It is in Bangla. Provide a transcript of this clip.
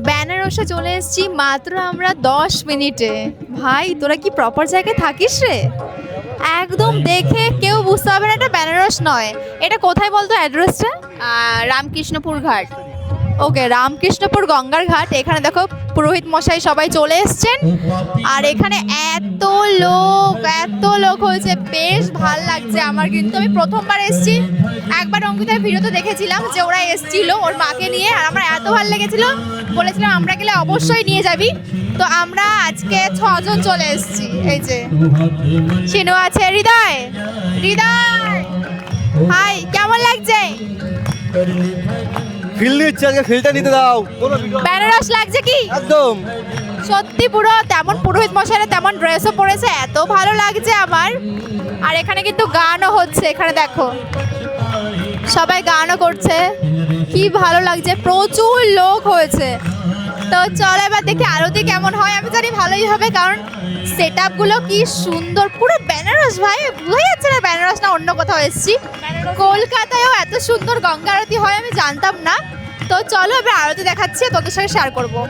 বেনারসে চলে এসেছি মাত্র আমরা 10 মিনিটে। ভাই তোরা কি প্রপার জায়গায় থাকিস রে? একদম দেখে কেউ বুঝতে পারবে না এটা বেনারস নয়। এটা কোথায় বলতো অ্যাড্রেসটা? রামকৃষ্ণপুর ঘাট। ওকে, রামকৃষ্ণপুর গঙ্গার ঘাট। এখানে দেখো পুরোহিত মশাই সবাই চলে এসছেন, আর এখানে এত লোক হয়েছে, বেশ ভাল লাগছে আমার। কিন্তু আমি প্রথমবার এসেছি, একবার অঙ্কিতার ভিডিওতে দেখেছিলাম যে ওরা এসছিল ওর মাকে নিয়ে, আর আমার এত ভালো লেগেছিল, বলেছিলাম আমরা গেলে অবশ্যই নিয়ে যাবি। তো আমরা আজকে 6 জন চলে এসেছি। এই যে চিনু আছে, হৃদয়, হাই, কেমন লাগছে? ফিল নিচ্ছে, আজকে ফিলটা নিতে দাও। বেনারস লাগছে কি? একদম সত্যি পুরো তেমন পুরোহিত মশাইরা তেমন ড্রেসও পরেছে, এত ভালো লাগছে আমার। আর এখানে কিন্তু গানও হচ্ছে, এখানে দেখো সবাই গানও করছে, কি ভালো লাগছে, প্রচুর লোক হয়েছে। তো চলো এবার দেখি আরতি কেমন হয়। আমি জানি ভালোই হবে, কারণ সেট আপগুলো কি সুন্দর, পুরো বেনারস ভাই, বোঝা যাচ্ছে না বেনারস না অন্য কোথাও এসেছি। কলকাতায়ও এত সুন্দর গঙ্গা আরতি হয় আমি জানতাম না। তো চলো এবার আরতি দেখাচ্ছি, তোদের সঙ্গে শেয়ার করবো।